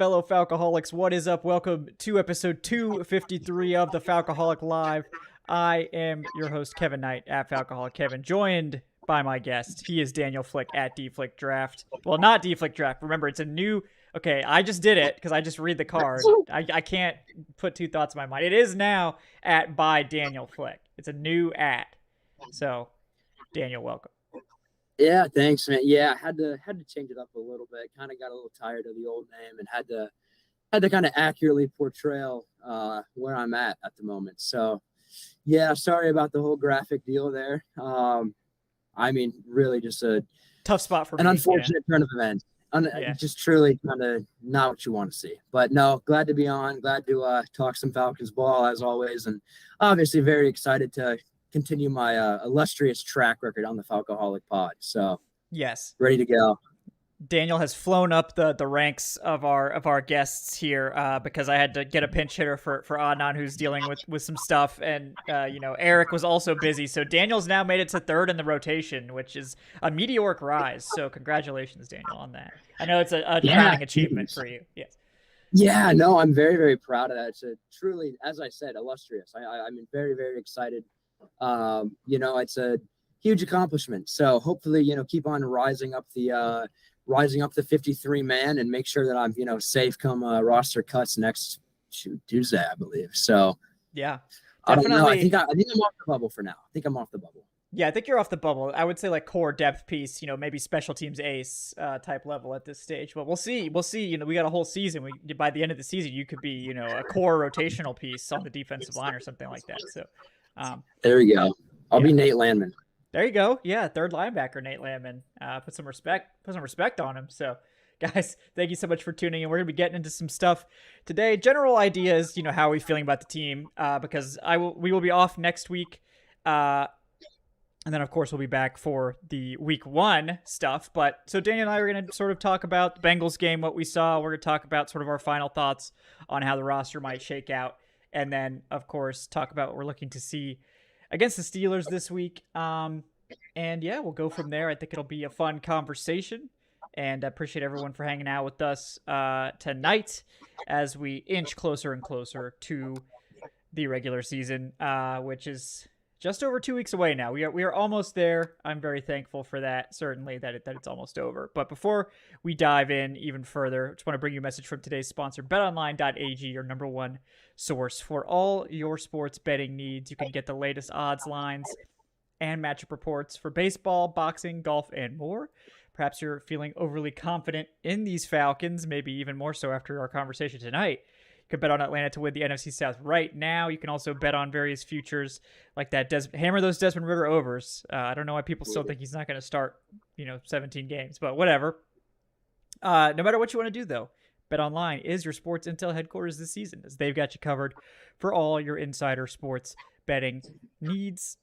fellow Falcoholics, what is up? Welcome to episode 253 of the Falcoholic Live. I am your host, Kevin Knight, at Falcoholic Kevin, joined by my guest. He is Daniel Flick at DFlick Draft. Well, not DFlick Draft. Remember, it's a new... Okay, I just did it because I just read the card. I can't put two thoughts in my mind. It is now at by Daniel Flick. It's a new at. So, Daniel, welcome. Yeah, thanks, man. Yeah, I had to change it up a little bit. Kind of got a little tired of the old name and had to kind of accurately portray where I'm at the moment. So, yeah, sorry about the whole graphic deal there. I mean, really just a tough spot for an unfortunate turn of events. Just truly kind of not what you want to see. But no, glad to be on. Glad to talk some Falcons ball as always, and obviously very excited to continue my illustrious track record on the Falcoholic pod. So yes, ready to go. Daniel has flown up the ranks of our guests here because I had to get a pinch hitter for Adnan, who's dealing with some stuff, and Eric was also busy. So Daniel's now made it to third in the rotation, which is a meteoric rise. So congratulations, Daniel, on that. I know it's a crowning achievement for you. Yes. Yeah, no, I'm very, very proud of that. It's a truly, as I said, illustrious. I'm very, very excited. It's a huge accomplishment. So hopefully, keep on rising up the 53 man and make sure that I'm, safe come roster cuts next Tuesday, I believe. So yeah, definitely. I don't know. I think I'm off the bubble for now. I think I'm off the bubble. Yeah, I think you're off the bubble. I would say like core depth piece, maybe special teams ace type level at this stage. But we'll see. We got a whole season. By the end of the season, you could be, a core rotational piece on the defensive line or something like that. So there you go. I'll be Nate Landman. There you go. Yeah, third linebacker, Nate Landman. Put some respect on him. So, guys, thank you so much for tuning in. We're gonna be getting into some stuff today. General ideas, how are we feeling about the team? Because we will be off next week, and then of course we'll be back for the week 1 stuff. But so Daniel and I are gonna sort of talk about the Bengals game, what we saw. We're gonna talk about sort of our final thoughts on how the roster might shake out, and then of course talk about what we're looking to see against the Steelers this week. And yeah, we'll go from there. I think it'll be a fun conversation, and I appreciate everyone for hanging out with us tonight as we inch closer and closer to the regular season, which is just over 2 weeks away now. We are almost there. I'm very thankful for that, certainly, that it's almost over. But before we dive in even further, I just want to bring you a message from today's sponsor, betonline.ag, your number one source for all your sports betting needs. You can get the latest odds, lines, and matchup reports for baseball, boxing, golf, and more. Perhaps you're feeling overly confident in these Falcons, maybe even more so after our conversation tonight. You can bet on Atlanta to win the NFC South right now. You can also bet on various futures like that. Hammer those Desmond Ridder overs. I don't know why people still think he's not going to start, 17 games, but whatever. No matter what you want to do, though, BetOnline is your sports intel headquarters this season, as they've got you covered for all your insider sports betting needs.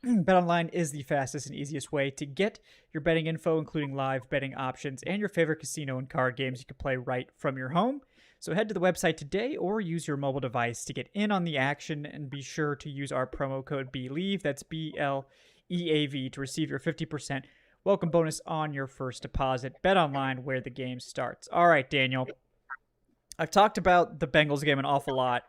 BetOnline is the fastest and easiest way to get your betting info, including live betting options and your favorite casino and card games you can play right from your home. So head to the website today or use your mobile device to get in on the action, and be sure to use our promo code BELIEVE, that's BLEAV, to receive your 50% welcome bonus on your first deposit. BetOnline, where the game starts. All right, Daniel. I've talked about the Bengals game an awful lot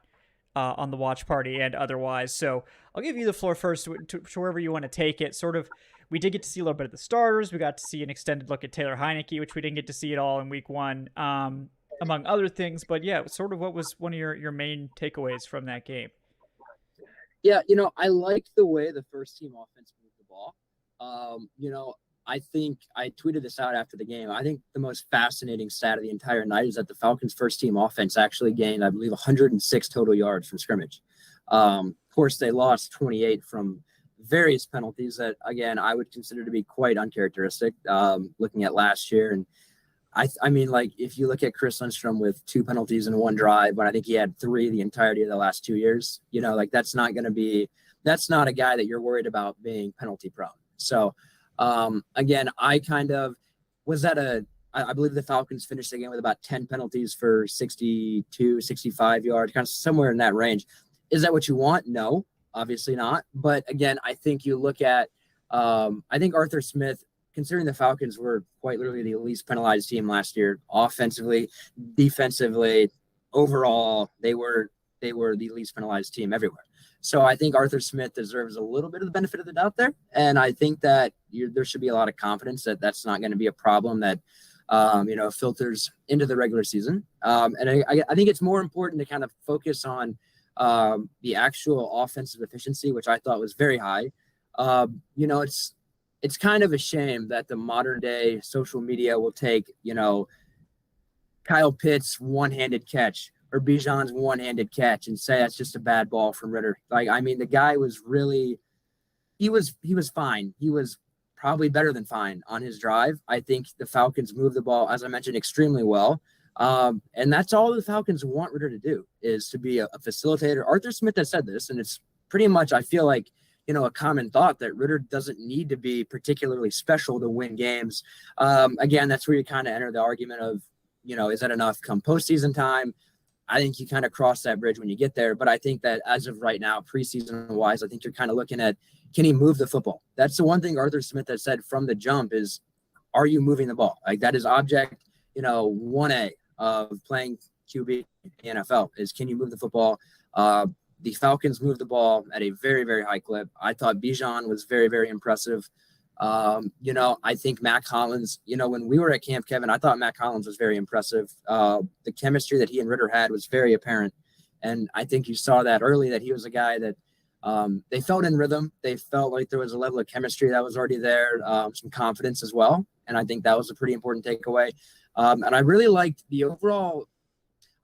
on the watch party and otherwise, so I'll give you the floor first to wherever you want to take it. Sort of, we did get to see a little bit of the starters. We got to see an extended look at Taylor Heineke, which we didn't get to see at all in week 1, among other things. But yeah, sort of what was one of your main takeaways from that game? Yeah, I liked the way the first team offense moved the ball. I think I tweeted this out after the game. I think the most fascinating stat of the entire night is that the Falcons' first team offense actually gained, I believe, 106 total yards from scrimmage. Of course, they lost 28 from various penalties that, again, I would consider to be quite uncharacteristic looking at last year. And I mean, like, if you look at Chris Lindstrom with 2 penalties in 1 drive, when I think he had 3 the entirety of the last 2 years, that's not a guy that you're worried about being penalty prone. So, again, I kind of was I believe the Falcons finished the game with about 10 penalties for 62, 65 yards, kind of somewhere in that range. Is that what you want? No, obviously not. But again, I think you look at, I think Arthur Smith considering the Falcons were quite literally the least penalized team last year, offensively, defensively, overall, they were the least penalized team everywhere. So I think Arthur Smith deserves a little bit of the benefit of the doubt there, and I think that there should be a lot of confidence that that's not going to be a problem that filters into the regular season. And I think it's more important to kind of focus on the actual offensive efficiency, which I thought was very high. It's kind of a shame that the modern day social media will take, Kyle Pitts' one-handed catch or Bijan's one-handed catch and say that's just a bad ball from Ritter. The guy was really, he was fine. He was probably better than fine on his drive. I think the Falcons moved the ball, as I mentioned, extremely well. And that's all the Falcons want Ritter to do, is to be a facilitator. Arthur Smith has said this, and it's pretty much, I feel like, a common thought that Ritter doesn't need to be particularly special to win games. Again, that's where you kind of enter the argument of, is that enough come postseason time? I think you kind of cross that bridge when you get there. But I think that as of right now, preseason wise, I think you're kind of looking at, can he move the football? That's the one thing Arthur Smith has said from the jump is, are you moving the ball? Like, that is object, 1A of playing QB in the NFL is, can you move the football? The Falcons moved the ball at a very, very high clip. I thought Bijan was very, very impressive. I think Mac Hollins, when we were at Camp Kevin, I thought Mac Hollins was very impressive. The chemistry that he and Ritter had was very apparent. And I think you saw that early, that he was a guy that they felt in rhythm. They felt like there was a level of chemistry that was already there, some confidence as well. And I think that was a pretty important takeaway. And I really liked the overall,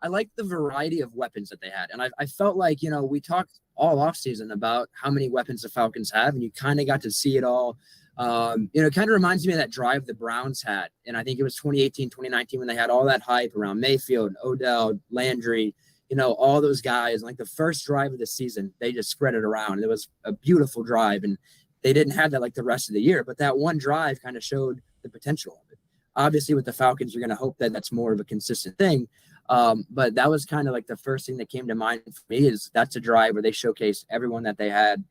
I liked the variety of weapons that they had. And I felt like, we talked all offseason about how many weapons the Falcons have, and you kind of got to see it all. It kind of reminds me of that drive the Browns had. And I think it was 2018, 2019, when they had all that hype around Mayfield, Odell, Landry, all those guys. Like the first drive of the season, they just spread it around. It was a beautiful drive, and they didn't have that like the rest of the year. But that one drive kind of showed the potential of it. Obviously, with the Falcons, you're going to hope that that's more of a consistent thing. But that was kind of like the first thing that came to mind for me, is that's a drive where they showcased everyone that they had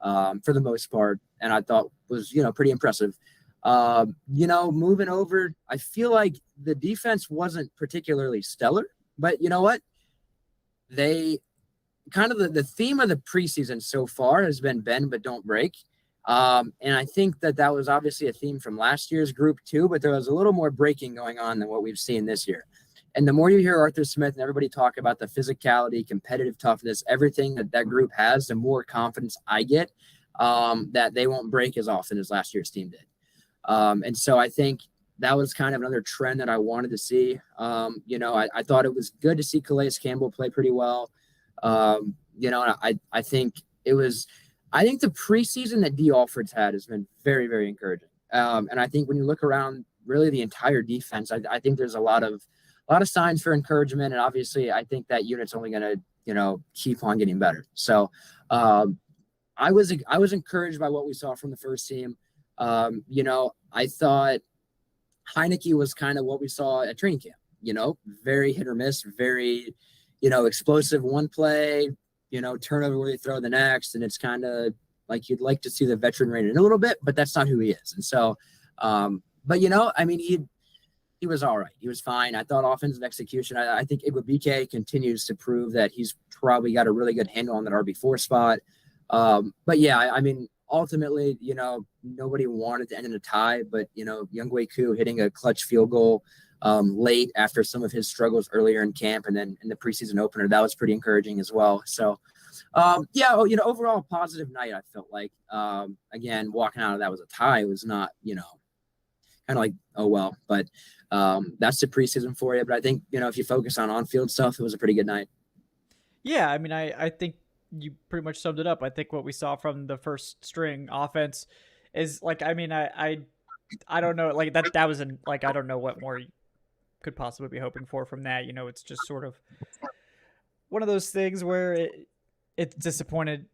for the most part, and I thought was, pretty impressive. Moving over, I feel like the defense wasn't particularly stellar, but you know what? They kind of the theme of the preseason so far has been bend but don't break. And I think that was obviously a theme from last year's group too, but there was a little more breaking going on than what we've seen this year. And the more you hear Arthur Smith and everybody talk about the physicality, competitive toughness, everything that group has, the more confidence I get that they won't break as often as last year's team did. And so I think that was kind of another trend that I wanted to see. I thought it was good to see Calais Campbell play pretty well. And I think the preseason that D. Alford's had has been very, very encouraging. And I think when you look around really the entire defense, I think there's a lot of signs for encouragement. And obviously I think that unit's only going to, keep on getting better. So I was encouraged by what we saw from the first team. I thought Heineke was kind of what we saw at training camp, very hit or miss, very, explosive one play, turnover where they throw the next. And it's kind of like you'd like to see the veteran rein in a little bit, but that's not who he is. And so, he was all right. He was fine. I thought offensive execution, I think Igwebike continues to prove that he's probably got a really good handle on that RB4 spot. But yeah, ultimately, nobody wanted to end in a tie, but, Younghoe Koo hitting a clutch field goal late after some of his struggles earlier in camp and then in the preseason opener, that was pretty encouraging as well. So, overall positive night, I felt like. Again, walking out of that was a tie. It was not, kind of like, oh, well, but that's the preseason for you. But I think, if you focus on on-field stuff, it was a pretty good night. Yeah, I think you pretty much summed it up. I think what we saw from the first string offense is like, I don't know, like that was I don't know what more you could possibly be hoping for from that. It's just sort of one of those things where it's disappointing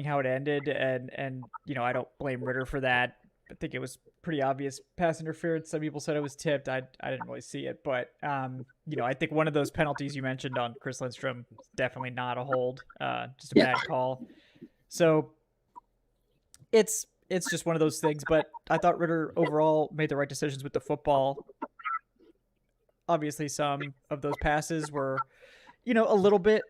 how it ended. And, I don't blame Ritter for that. I think it was pretty obvious pass interference. Some people said it was tipped. I didn't really see it, but I think one of those penalties you mentioned on Chris Lindstrom, definitely not a hold, just a bad call. So it's it's just one of those things. But I thought Ritter overall made the right decisions with the football. Obviously, some of those passes were, a little bit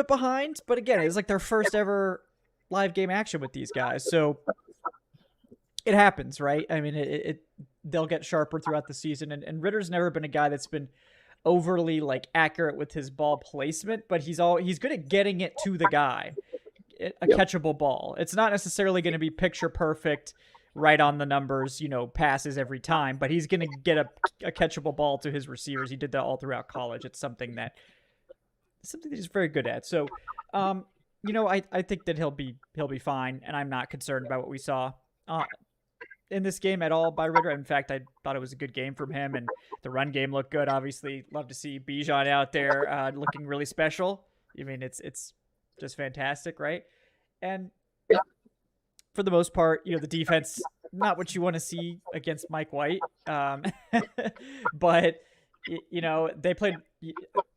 behind. But again, it was like their first ever live game action with these guys, so it happens, right? I mean, they'll get sharper throughout the season, and Ritter's never been a guy that's been overly like accurate with his ball placement, but he's good at getting it to the guy, a catchable ball. It's not necessarily going to be picture perfect, right on the numbers, passes every time, but he's going to get a catchable ball to his receivers. He did that all throughout college. It's something that he's very good at. So, I think that he'll be fine, and I'm not concerned about what we saw in this game at all by Ritter. In fact, I thought it was a good game from him, and the run game looked good. Obviously, love to see Bijan out there looking really special. I mean, it's just fantastic, right? And for the most part, the defense, not what you want to see against Mike White, but they played.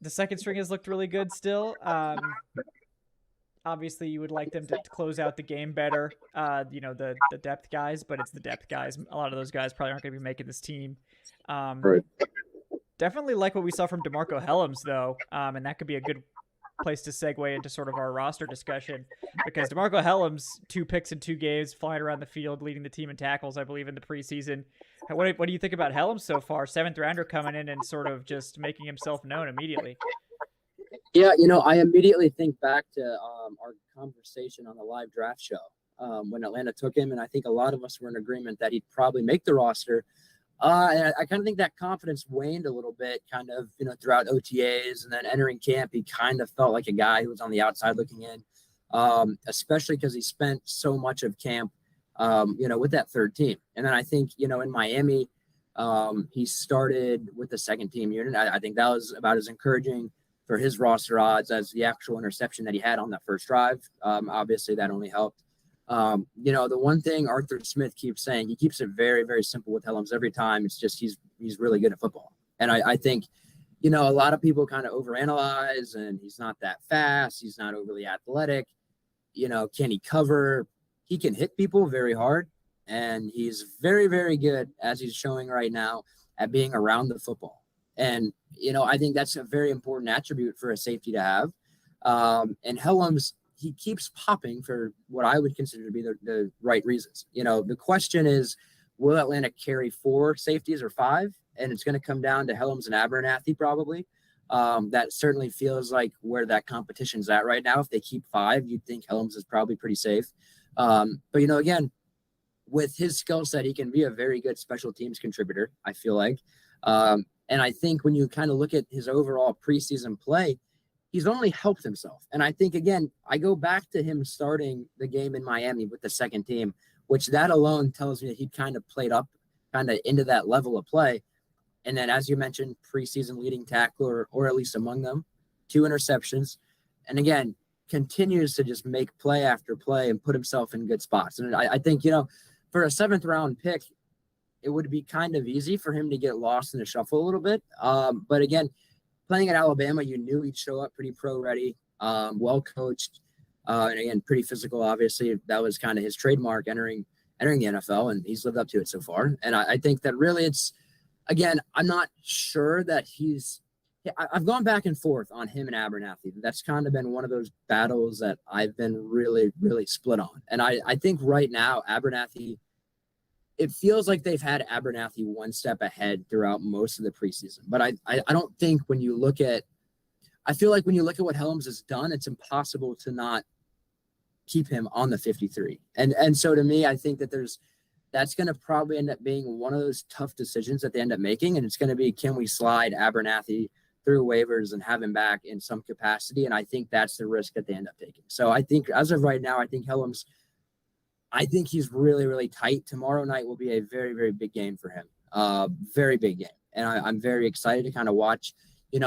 The second string has looked really good still. Obviously, you would like them to close out the game better, the depth guys, but it's the depth guys. A lot of those guys probably aren't going to be making this team. Right. Definitely like what we saw from DeMarco Helms, though, and that could be a good place to segue into sort of our roster discussion, because DeMarco Helms, 2 picks in 2 games, flying around the field, leading the team in tackles, I believe, in the preseason. What do you think about Helms so far? 7th rounder coming in and sort of just making himself known immediately. Yeah, I immediately think back to our conversation on the live draft show when Atlanta took him, and I think a lot of us were in agreement that he'd probably make the roster. And I kind of think that confidence waned a little bit, kind of, throughout OTAs, and then entering camp, he kind of felt like a guy who was on the outside looking in, especially because he spent so much of camp, with that third team. And then I think, in Miami, he started with the second team unit. I think that was about as encouraging for his roster odds as the actual interception that he had on that first drive. Obviously, that only helped. The one thing Arthur Smith keeps saying, he keeps it very, very simple with Helms every time. It's just he's really good at football. And I think, a lot of people kind of overanalyze, and he's not that fast. He's not overly athletic. Can he cover? He can hit people very hard. And he's very, very good, as he's showing right now, at being around the football. And, I think that's a very important attribute for a safety to have. And Helms, he keeps popping for what I would consider to be the right reasons. The question is, will Atlanta carry 4 safeties or 5? And it's going to come down to Helms and Abernathy probably. That certainly feels like where that competition's at right now. If they keep 5, you'd think Helms is probably pretty safe. But, again, with his skill set, he can be a very good special teams contributor, I feel like. And I think when you kind of look at his overall preseason play, he's only helped himself. And I think, again, I go back to him starting the game in Miami with the second team, which that alone tells me that he kind of played up kind of into that level of play. And then, as you mentioned, preseason leading tackler, or at least among them, 2 interceptions. And again, continues to just make play after play and put himself in good spots. And I think, for a 7th round pick, it would be kind of easy for him to get lost in the shuffle a little bit. But again, playing at Alabama, you knew he'd show up pretty pro ready, well coached, and again, pretty physical. Obviously, that was kind of his trademark entering the NFL, and he's lived up to it so far. And I think that really again, I'm not sure that I've gone back and forth on him and Abernathy. That's kind of been one of those battles that I've been really, really split on. And I think right now, Abernathy, it feels like they've had Abernathy one step ahead throughout most of the preseason. But I don't think I feel like when you look at what Helms has done, it's impossible to not keep him on the 53. And so to me, I think that that's going to probably end up being one of those tough decisions that they end up making. And it's going to be, can we slide Abernathy through waivers and have him back in some capacity? And I think that's the risk that they end up taking. So I think as of right now, I think Helms, I think he's really, really tight. Tomorrow night will be a very, very big game for him. Very big game. And I'm very excited to kind of watch,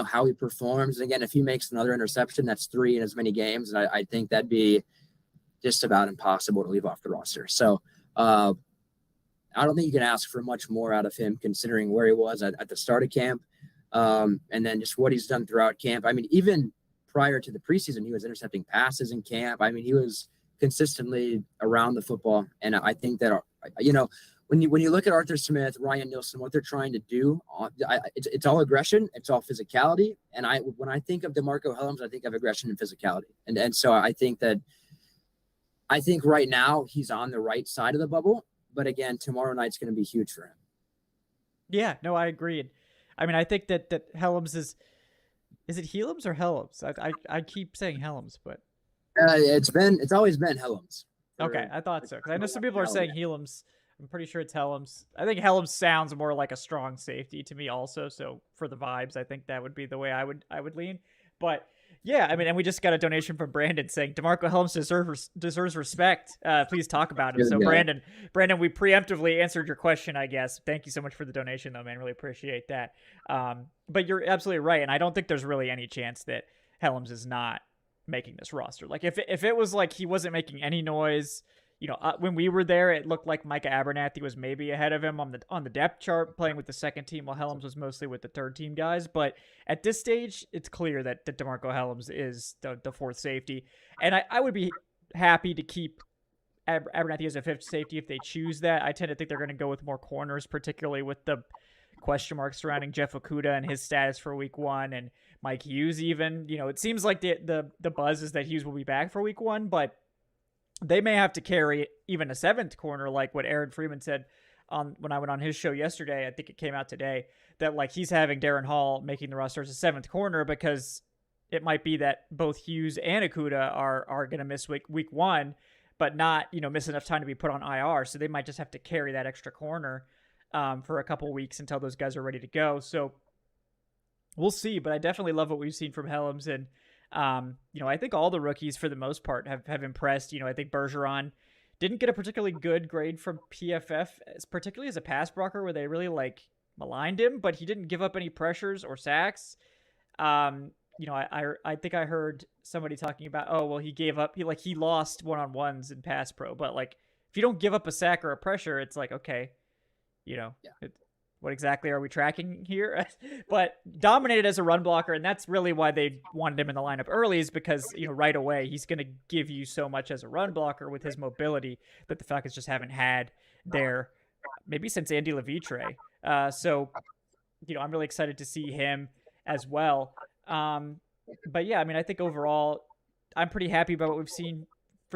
how he performs. And again, if he makes another interception, that's 3 in as many games. And I think that'd be just about impossible to leave off the roster. So I don't think you can ask for much more out of him, considering where he was at the start of camp. And then just what he's done throughout camp. I mean, even prior to the preseason, he was intercepting passes in camp. I mean, he was consistently around the football. And I think that, when you look at Arthur Smith, Ryan Nielsen, what they're trying to do, it's all aggression, it's all physicality. And when I think of DeMarco Hellams, I think of aggression and physicality. And so I think right now he's on the right side of the bubble. But again, tomorrow night's going to be huge for him. Yeah, no, I agreed. I mean, I think that Hellams is it Helams or Hellams? I keep saying Hellams, but it's always been Hellams. Okay, I thought so, because I know some people are saying Helams. I'm pretty sure it's Hellams. I think Hellams sounds more like a strong safety to me also. So for the vibes, I think that would be the way I would lean. But yeah, I mean, and we just got a donation from Brandon saying DeMarco Hellams deserves respect. Please talk about it. So Brandon, we preemptively answered your question, I guess. Thank you so much for the donation, though, man. Really appreciate that. But you're absolutely right, and I don't think there's really any chance that Hellams is not making this roster. Like if it was like he wasn't making any noise. When we were there, it looked like Micah Abernathy was maybe ahead of him on the depth chart, playing with the second team, while Hellams was mostly with the third team guys. But at this stage, it's clear that DeMarco Hellams is the fourth safety. And I would be happy to keep Abernathy as a fifth safety if they choose that. I tend to think they're going to go with more corners, particularly with the question marks surrounding Jeff Okudah and his status for week 1, and Mike Hughes even. It seems like the buzz is that Hughes will be back for week 1, but they may have to carry even a seventh corner, like what Aaron Freeman said when I went on his show yesterday. I think it came out today that like he's having Darren Hall making the roster as a seventh corner because it might be that both Hughes and Okudah are going to miss week 1, but not miss enough time to be put on IR. So they might just have to carry that extra corner for a couple weeks until those guys are ready to go. So we'll see. But I definitely love what we've seen from Hellams, and I think all the rookies for the most part have impressed. I think Bergeron didn't get a particularly good grade from PFF, particularly as a pass blocker, where they really maligned him, but he didn't give up any pressures or sacks. I think I heard somebody talking about, he gave up, he lost one-on-ones in pass pro, but if you don't give up a sack or a pressure, it's like, okay, what exactly are we tracking here? But dominated as a run blocker, and that's really why they wanted him in the lineup early, is because, right away he's going to give you so much as a run blocker with his mobility that the Falcons just haven't had there maybe since Andy Levitre. So, I'm really excited to see him as well. But yeah, I mean, I think overall I'm pretty happy about what we've seen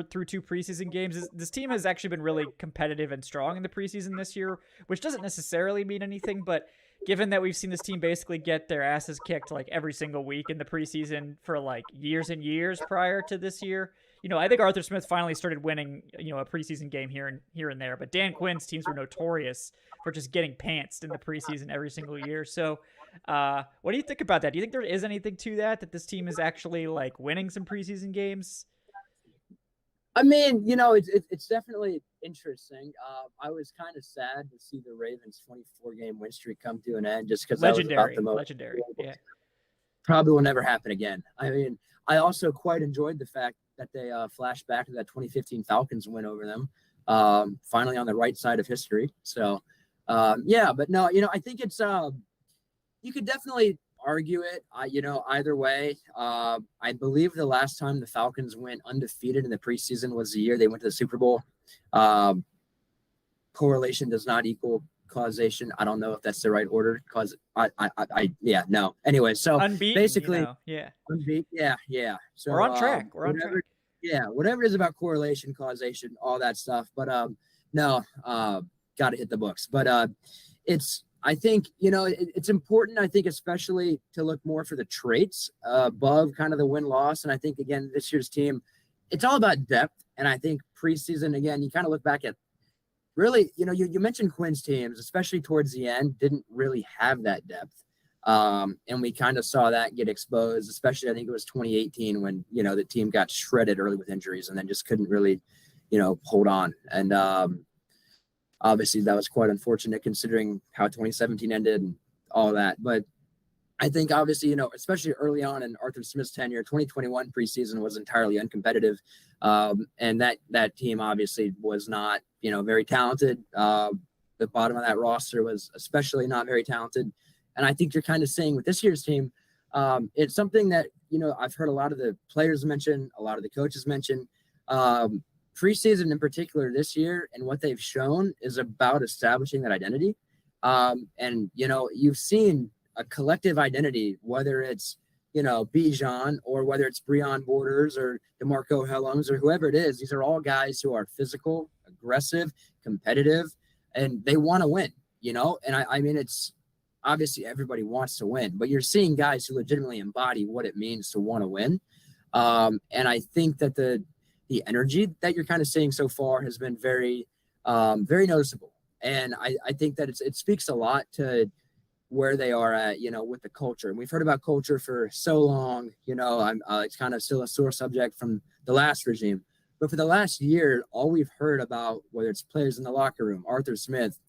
through 2 preseason games. This team has actually been really competitive and strong in the preseason this year, which doesn't necessarily mean anything, but given that we've seen this team basically get their asses kicked every single week in the preseason for years and years prior to this year, I think Arthur Smith finally started winning, a preseason game here and there, but Dan Quinn's teams were notorious for just getting pantsed in the preseason every single year. So what do you think about that? Do you think there is anything to that this team is actually winning some preseason games? I mean, it's definitely interesting. I was kind of sad to see the Ravens' 24-game win streak come to an end, just because that was about the most legendary. Yeah, probably will never happen again. I mean, I also quite enjoyed the fact that they flashed back to that 2015 Falcons win over them, finally on the right side of history. So, but no, I think it's you could definitely argue it, either way. I believe the last time the Falcons went undefeated in the preseason was the year they went to the Super Bowl. Correlation does not equal causation. I don't know if that's the right order, because no. Anyway, so unbeaten, basically, unbeaten, yeah. So we're on track. We're on track. Yeah, whatever it is about correlation, causation, all that stuff. But got to hit the books. But I think, it's important, I think, especially to look more for the traits above kind of the win-loss. And I think, again, this year's team, it's all about depth. And I think preseason, again, you kind of look back at really, you mentioned Quinn's teams, especially towards the end, didn't really have that depth. And we kind of saw that get exposed, especially I think it was 2018 when, the team got shredded early with injuries and then just couldn't really, hold on. And obviously, that was quite unfortunate considering how 2017 ended and all that. But I think, obviously, especially early on in Arthur Smith's tenure, 2021 preseason was entirely uncompetitive. And that team obviously was not, very talented. The bottom of that roster was especially not very talented. And I think you're kind of seeing with this year's team, it's something that, I've heard a lot of the players mention, a lot of the coaches mention. preseason in particular this year and what they've shown is about establishing that identity. And, you've seen a collective identity, whether it's, Bijan or whether it's Breon Borders or DeMarco Hellums or whoever it is. These are all guys who are physical, aggressive, competitive, and they want to win, And I mean, it's obviously everybody wants to win, but you're seeing guys who legitimately embody what it means to want to win. And I think that the energy that you're kind of seeing so far has been very, very noticeable. And I think that it speaks a lot to where they are at, with the culture. And we've heard about culture for so long, it's kind of still a sore subject from the last regime. But for the last year, all we've heard about, whether it's players in the locker room, Arthur Smith,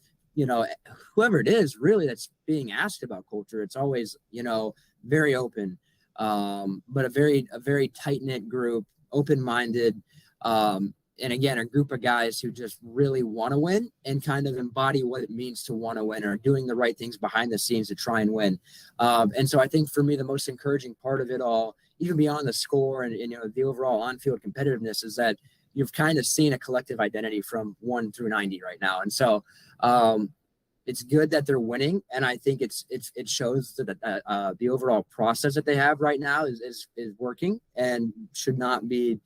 whoever it is really that's being asked about culture, it's always, very open, but a very tight-knit group, open-minded, and again, a group of guys who just really want to win and kind of embody what it means to want to win, or doing the right things behind the scenes to try and win. And so I think for me, the most encouraging part of it all, even beyond the score and the overall on-field competitiveness, is that you've kind of seen a collective identity from 1 through 90 right now. And so it's good that they're winning. And I think it shows that the overall process that they have right now is working and should not be,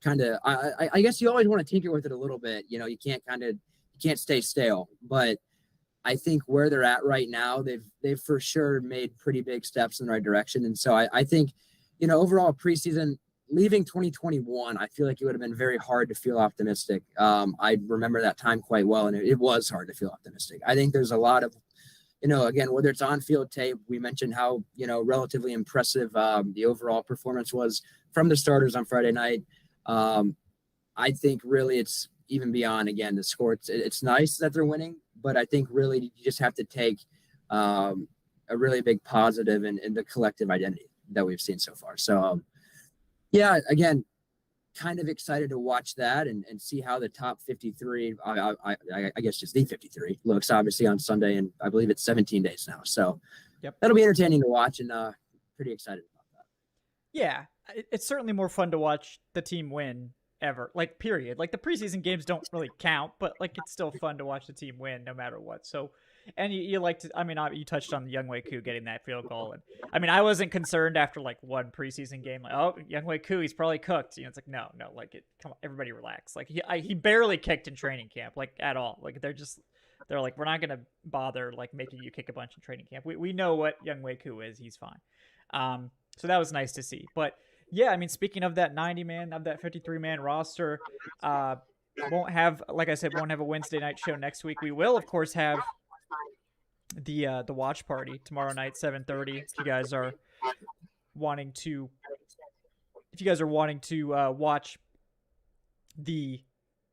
kind of, I guess you always want to tinker with it a little bit. You can't stay stale, but I think where they're at right now, they've for sure made pretty big steps in the right direction. And so I think, overall preseason, leaving 2021, I feel like it would have been very hard to feel optimistic. I remember that time quite well, and it was hard to feel optimistic. I think there's a lot of, again, whether it's on-field tape, we mentioned how, relatively impressive the overall performance was from the starters on Friday night. I think really it's even beyond, again, the score. It's nice that they're winning, but I think really you just have to take a really big positive in the collective identity that we've seen so far. So, yeah, again, kind of excited to watch that and see how the top 53, I guess just the 53, looks obviously on Sunday, and I believe it's 17 days now. So yep, that'll be entertaining to watch, and pretty excited about that. Yeah, it's certainly more fun to watch the team win ever, like, period. Like, the preseason games don't really count, but like, it's still fun to watch the team win no matter what. So, and you like to, I mean, you touched on Younghoe Koo getting that field goal, and I mean, I wasn't concerned after like one preseason game, like, oh, Younghoe Koo, he's probably cooked. It's like, no, like, come on, everybody relax. Like, he barely kicked in training camp, like, at all. Like, they're like, we're not gonna bother like making you kick a bunch in training camp. We know what Younghoe Koo is. He's fine. So that was nice to see. But yeah, I mean, speaking of that 90-man, of that 53-man roster, won't have a Wednesday night show next week. We will, of course, have the watch party tomorrow night, 7:30. If you guys are wanting to watch the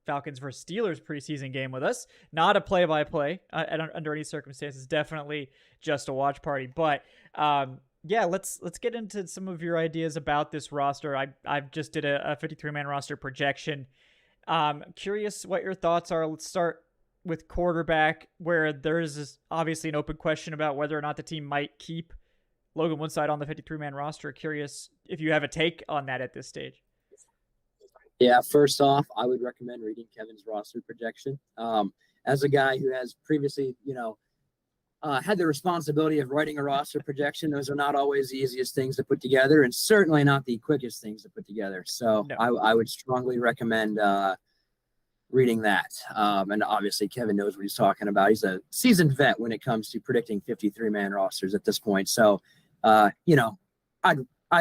Falcons versus Steelers preseason game with us, not a play-by-play under any circumstances, definitely just a watch party. But yeah, let's get into some of your ideas about this roster. I just did a 53-man roster projection. Curious what your thoughts are. Let's start with quarterback, where there is obviously an open question about whether or not the team might keep Logan Woodside on the 53-man roster. Curious if you have a take on that at this stage. Yeah, first off, I would recommend reading Kevin's roster projection. As a guy who has previously, had the responsibility of writing a roster projection, those are not always the easiest things to put together, and certainly not the quickest things to put together. So no. I would strongly recommend reading that. And obviously Kevin knows what he's talking about. He's a seasoned vet when it comes to predicting 53-man rosters at this point. So, I'd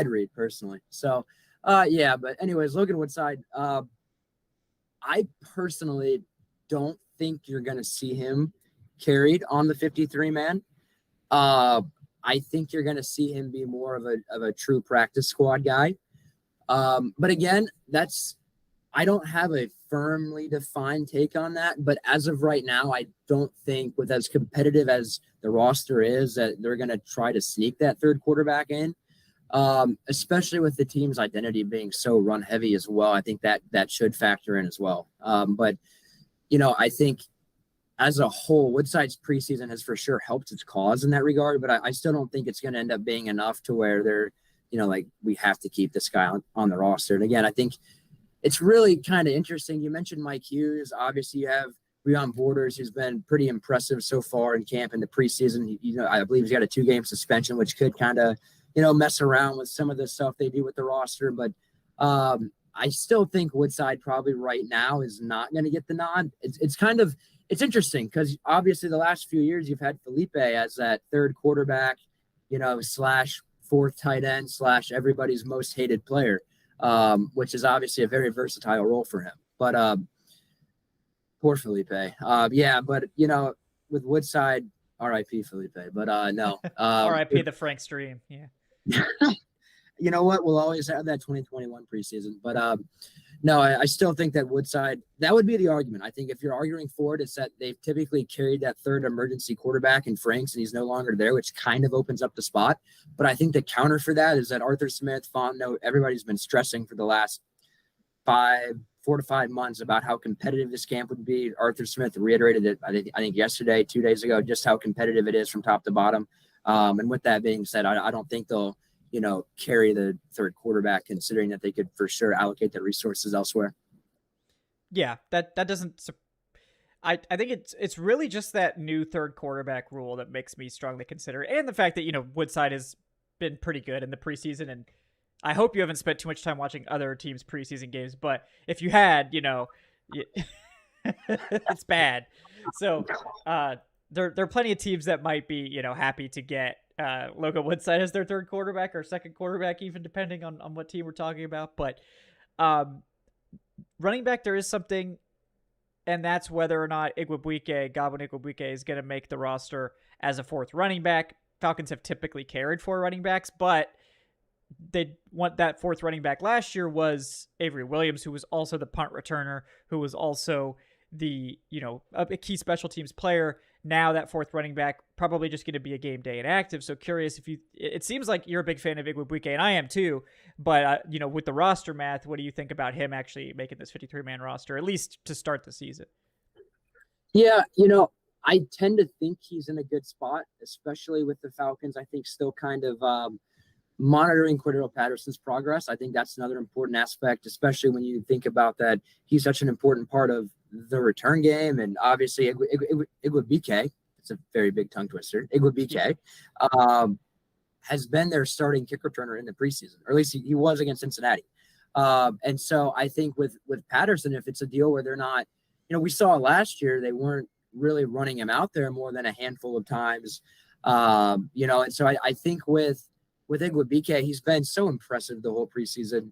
read personally. So, yeah, but anyways, Logan Woodside, I personally don't think you're going to see him carried on the 53-man. I think you're going to see him be more of a true practice squad guy. But again, I don't have a firmly defined take on that, but as of right now, I don't think, with as competitive as the roster is, that they're going to try to sneak that third quarterback in, especially with the team's identity being so run heavy as well. I think that should factor in as well. But, I think as a whole, Woodside's preseason has for sure helped its cause in that regard, but I still don't think it's going to end up being enough to where they're, like, we have to keep this guy on the roster. And again, I think it's really kind of interesting. You mentioned Mike Hughes. Obviously, you have Breon Borders, who's been pretty impressive so far in camp in the preseason. I believe he's got a 2-game suspension, which could kind of, mess around with some of the stuff they do with the roster. But I still think Woodside probably right now is not going to get the nod. It's interesting because obviously the last few years you've had Felipe as that third quarterback, slash fourth tight end slash everybody's most hated player, which is obviously a very versatile role for him. But poor Felipe. But with Woodside, R.I.P. Felipe. But no. R.I.P. the Frank Stream. Yeah. You know what? We'll always have that 2021 preseason. But no, I still think that Woodside, that would be the argument. I think if you're arguing for it, it's that they've typically carried that third emergency quarterback in Franks, and he's no longer there, which kind of opens up the spot. But I think the counter for that is that Arthur Smith, Fontenot, everybody's been stressing for the last 4 to 5 months about how competitive this camp would be. Arthir Smith reiterated it, I think yesterday, 2 days ago, just how competitive it is from top to bottom. And with that being said, I don't think they'll, carry the third quarterback, considering that they could for sure allocate their resources elsewhere. Yeah, that doesn't. I think it's really just that new third quarterback rule that makes me strongly consider, and the fact that Woodside has been pretty good in the preseason, and I hope you haven't spent too much time watching other teams' preseason games, but if you had, it's bad. So there are plenty of teams that might be, happy to get Logan Woodside as their third quarterback or second quarterback, even depending on what team we're talking about. But running back, there is something, and that's whether or not Godwin Igwebuike is going to make the roster as a fourth running back. Falcons have typically carried 4 running backs, but they want that fourth running back last year was Avery Williams, who was also the punt returner, who was also the, a key special teams player. Now that fourth running back probably just going to be a game day inactive. So curious it seems like you're a big fan of Igwebuike, and I am too, but with the roster math, what do you think about him actually making this 53-man roster, at least to start the season? Yeah. I tend to think he's in a good spot, especially with the Falcons. I think still kind of, monitoring Cordero Patterson's progress. I think that's another important aspect, especially when you think about that he's such an important part of the return game. And obviously Igwebuike, it's a very big tongue twister, Igwebuike has been their starting kick returner in the preseason, or at least he was against Cincinnati. And so I think with Patterson, if it's a deal where they're not, we saw last year, they weren't really running him out there more than a handful of times. And so I think with Igwebuike, he's been so impressive the whole preseason.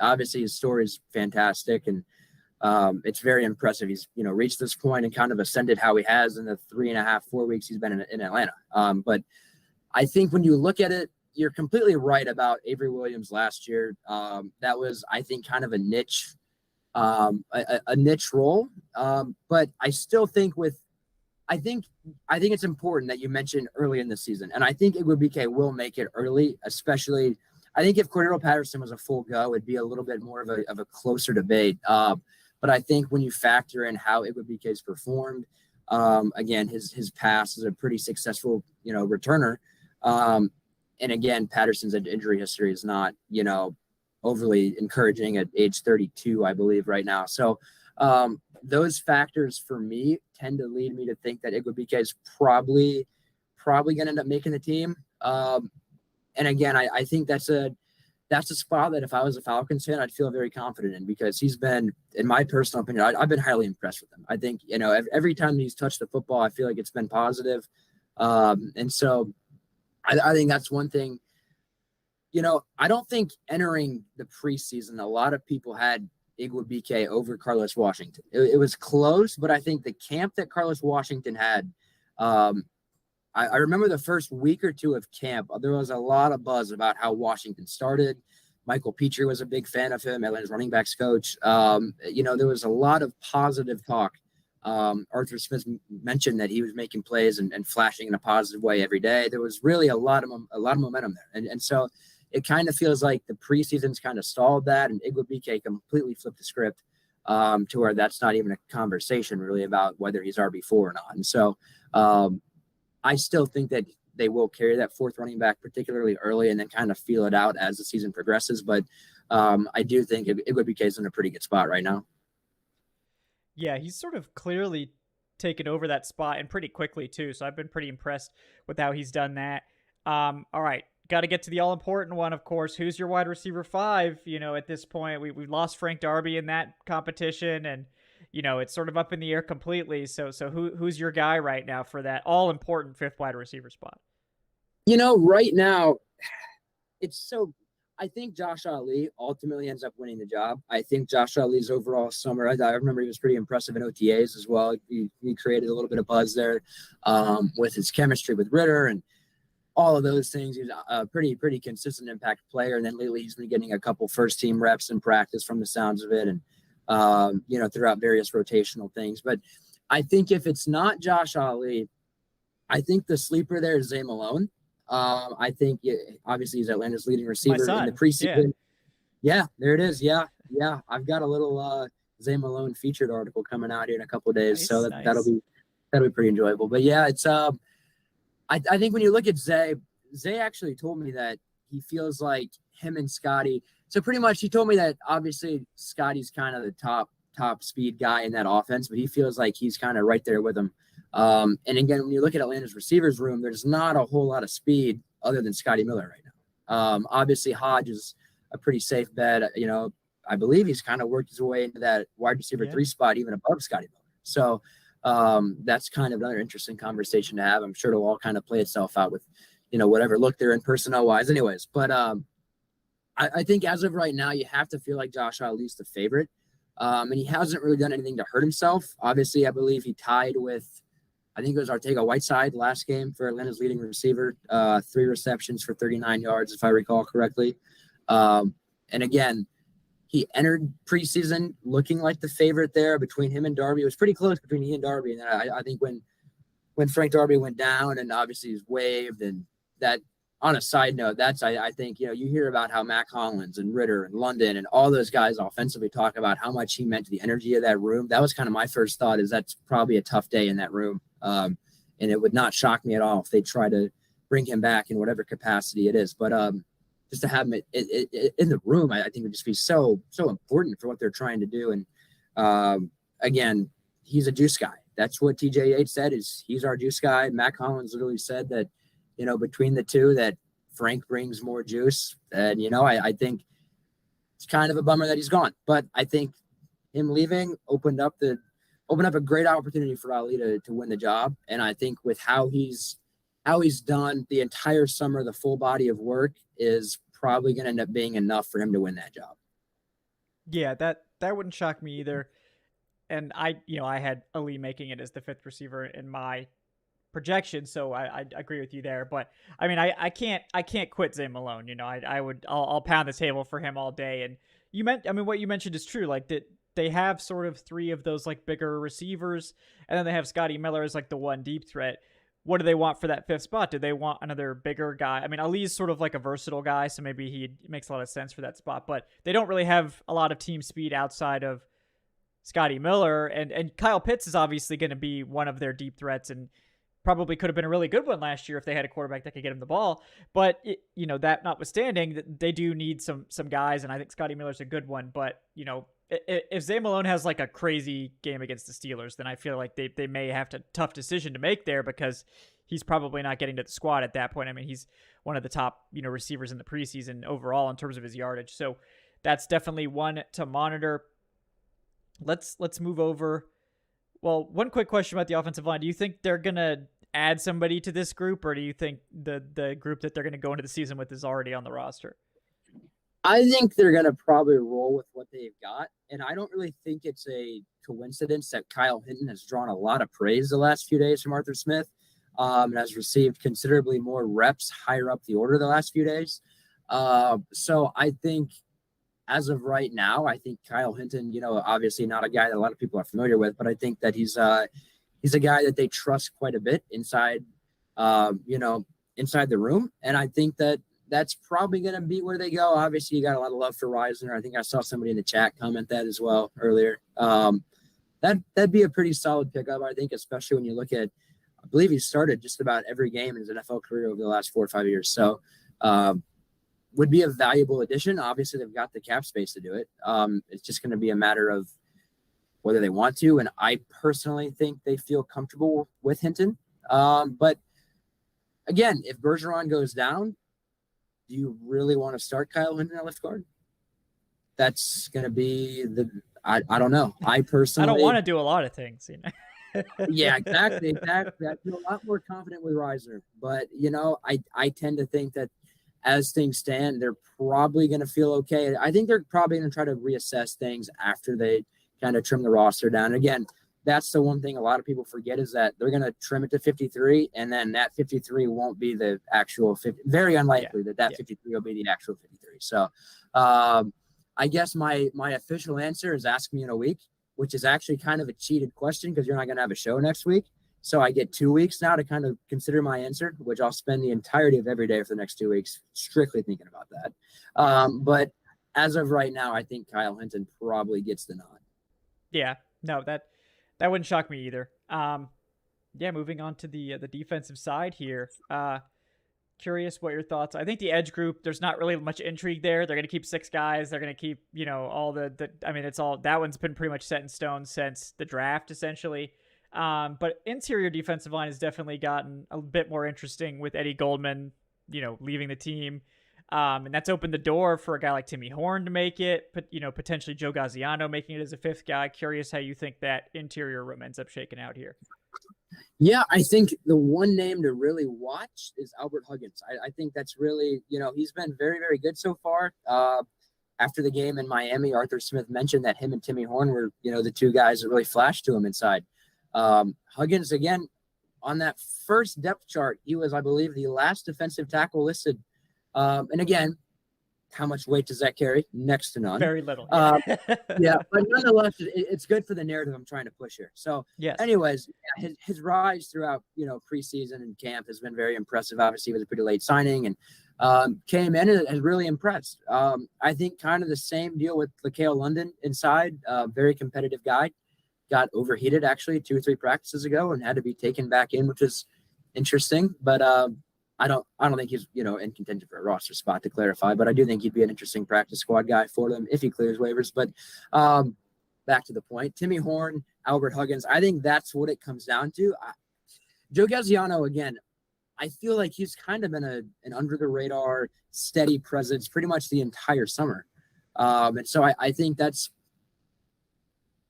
Obviously, his story is fantastic, and it's very impressive. He's reached this point and kind of ascended how he has in the 3.5-4 weeks he's been in Atlanta. But I think when you look at it, you're completely right about Avery Williams last year. That was, I think, kind of a niche role. But I still think I think it's important that you mentioned early in the season, and I think Igwebuike will make it early. Especially, I think if Cordero Patterson was a full go, it'd be a little bit more of a closer debate. But I think when you factor in how Igwebuike's performed, again, his pass is a pretty successful, returner. And again, Patterson's injury history is not, overly encouraging at age 32, I believe, right now. So those factors for me tend to lead me to think that Igwebuike is probably going to end up making the team. And again, I think that's a spot that if I was a Falcons fan, I'd feel very confident in, because he's been, in my personal opinion, I've been highly impressed with him. I think, every time he's touched the football, I feel like it's been positive. And so I think that's one thing. I don't think entering the preseason, a lot of people had Igwebuike over Carlos Washington. It was close, but I think the camp that Carlos Washington had, I remember the first week or two of camp, there was a lot of buzz about how Washington started. Michael Petrie was a big fan of him, Atlanta's running backs coach. There was a lot of positive talk. Arthur Smith mentioned that he was making plays and flashing in a positive way every day. There was really a lot of momentum there. And so it kind of feels like the preseason's kind of stalled that, and Igwebuike completely flipped the script to where that's not even a conversation really about whether he's RB4 or not. And so I still think that they will carry that fourth running back, particularly early, and then kind of feel it out as the season progresses. But I do think Igwebuike's in a pretty good spot right now. Yeah, he's sort of clearly taken over that spot and pretty quickly too. So I've been pretty impressed with how he's done that. All right, got to get to the all important one, of course. Who's your wide receiver 5? At this point, we've lost Frank Darby in that competition, and it's sort of up in the air completely. So who's your guy right now for that all important 5th wide receiver spot? Right now, I think Josh Ali ultimately ends up winning the job. I think Josh Ali's overall summer, I remember he was pretty impressive in OTAs as well. He created a little bit of buzz there with his chemistry with Ritter and all of those things. He's a pretty consistent impact player. And then lately he's been getting a couple first-team reps in practice from the sounds of it and, throughout various rotational things. But I think if it's not Josh Ali, I think the sleeper there is Zay Malone. I think obviously he's Atlanta's leading receiver in the preseason. Yeah, there it is. Yeah. I've got a little Zay Malone featured article coming out here in a couple of days, so that'll be pretty enjoyable. But yeah, it's I think when you look at Zay actually told me that he feels like him and Scotty. So pretty much he told me that obviously Scotty's kind of the top speed guy in that offense, but he feels like he's kind of right there with him. And again, when you look at Atlanta's receivers room, there's not a whole lot of speed other than Scotty Miller right now. Obviously Hodge is a pretty safe bet. I believe he's kind of worked his way into that wide receiver 3 spot, even above Scotty Miller. So that's kind of another interesting conversation to have. I'm sure it'll all kind of play itself out with, whatever look they're in personnel wise anyways. But I think as of right now, you have to feel like Josh Ali's the favorite. And he hasn't really done anything to hurt himself. Obviously, I believe he tied with, I think it was Arcega-Whiteside last game for Atlanta's leading receiver, 3 receptions for 39 yards, if I recall correctly. And again, he entered preseason looking like the favorite there between him and Darby. It was pretty close between he and Darby. And I think when Frank Darby went down and obviously he's waived, and that, on a side note, I think, you hear about how Mac Hollins and Ritter and London and all those guys offensively talk about how much he meant to the energy of that room. That was kind of my first thought, is that's probably a tough day in that room. And it would not shock me at all if they try to bring him back in whatever capacity it is. But just to have him in the room, I think would just be so important for what they're trying to do. And again, he's a juice guy. That's what TJ Yates said, is he's our juice guy. Mac Hollins literally said that, between the two, that Frank brings more juice. And, I think it's kind of a bummer that he's gone. But I think him leaving opened up a great opportunity for Ali to win the job. And I think with how he's done the entire summer, the full body of work is probably going to end up being enough for him to win that job. Yeah, that wouldn't shock me either. And I had Ali making it as the 5th receiver in my projection, so I agree with you there. But I mean, I can't quit Zay Malone. I'll pound the table for him all day. And what you mentioned is true. Like that, they have sort of 3 of those like bigger receivers, and then they have Scotty Miller as like the one deep threat. What do they want for that 5th spot? Do they want another bigger guy? I mean, Ali's sort of like a versatile guy, so maybe he makes a lot of sense for that spot, but they don't really have a lot of team speed outside of Scotty Miller, and Kyle Pitts is obviously going to be one of their deep threats, and probably could have been a really good one last year if they had a quarterback that could get him the ball. But that notwithstanding, they do need some guys, and I think Scotty Miller's a good one. But if Zay Malone has like a crazy game against the Steelers, then I feel like they may have a tough decision to make there, because he's probably not getting to the squad at that point. I mean, he's one of the top receivers in the preseason overall in terms of his yardage. So that's definitely one to monitor. Let's move over. Well, one quick question about the offensive line. Do you think they're going to add somebody to this group, or do you think the group that they're going to go into the season with is already on the roster? I think they're going to probably roll with what they've got. And I don't really think it's a coincidence that Kyle Hinton has drawn a lot of praise the last few days from Arthur Smith, and has received considerably more reps higher up the order the last few days. So I think, as of right now, I think Kyle Hinton, obviously not a guy that a lot of people are familiar with, but I think that he's a guy that they trust quite a bit inside the room. And I think that that's probably going to be where they go. Obviously, you got a lot of love for Reisner. I think I saw somebody in the chat comment that as well earlier. That'd be a pretty solid pickup, I think, especially when you look at, I believe he started just about every game in his NFL career over the last 4 or 5 years. So would be a valuable addition. Obviously, they've got the cap space to do it. It's just going to be a matter of whether they want to. And I personally think they feel comfortable with Hinton. But again, if Bergeron goes down, do you really want to start Kyle Hinton at left guard? That's going to be I don't know. I personally, I don't want to do a lot of things, you know. Yeah, exactly. I feel a lot more confident with Reisner, but I tend to think that as things stand, they're probably going to feel okay. I think they're probably going to try to reassess things after they kind of trim the roster down. And again, that's the one thing a lot of people forget is that they're going to trim it to 53, and then that 53 won't be the actual 50. Very unlikely that 53 will be the actual 53. So I guess my official answer is ask me in a week, which is actually kind of a cheated question because you're not going to have a show next week. So I get 2 weeks now to kind of consider my answer, which I'll spend the entirety of every day for the next 2 weeks strictly thinking about that. But as of right now, I think Kyle Hinton probably gets the nod. Yeah, no, that wouldn't shock me either. Moving on to the defensive side here. Curious what your thoughts. I think the edge group, there's not really much intrigue there. They're going to keep 6 guys. They're going to keep, all it's all, that one's been pretty much set in stone since the draft, essentially. But interior defensive line has definitely gotten a bit more interesting with Eddie Goldman, leaving the team. And that's opened the door for a guy like Timmy Horn to make it, but, potentially Joe Gaziano making it as a 5th guy. Curious how you think that interior room ends up shaking out here. Yeah, I think the one name to really watch is Albert Huggins. I think that's really, he's been very, very good so far. After the game in Miami, Arthur Smith mentioned that him and Timmy Horn were, the 2 guys that really flashed to him inside. Huggins, again, on that first depth chart, he was, I believe, the last defensive tackle listed. And again, how much weight does that carry? Next to none. Very little. Yeah, but nonetheless, it's good for the narrative I'm trying to push here. So, anyways, his rise throughout, preseason and camp has been very impressive. Obviously, he was a pretty late signing and came in and has really impressed. I think kind of the same deal with LaCale London inside. Very competitive guy. Got overheated actually 2 or 3 practices ago and had to be taken back in, which is interesting. But I don't think he's, in contention for a roster spot, to clarify, but I do think he'd be an interesting practice squad guy for them if he clears waivers. But back to the point, Timmy Horn, Albert Huggins, I think that's what it comes down to. Joe Gaziano, again, I feel like he's kind of been an under the radar, steady presence pretty much the entire summer. And so I think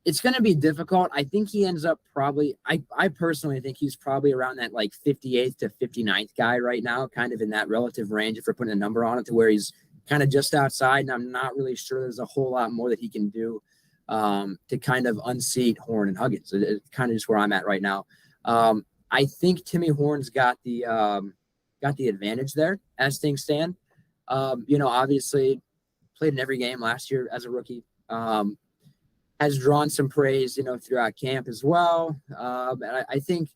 it's going to be difficult. I think he ends up probably, I personally think he's probably around that like 58th to 59th guy right now, kind of in that relative range if we're putting a number on it, to where he's kind of just outside. And I'm not really sure there's a whole lot more that he can do to kind of unseat Horn and Huggins. It's kind of just where I'm at right now. I think Timmy Horn's got the advantage there as things stand. Obviously played in every game last year as a rookie. Has drawn some praise, throughout camp as well. And I think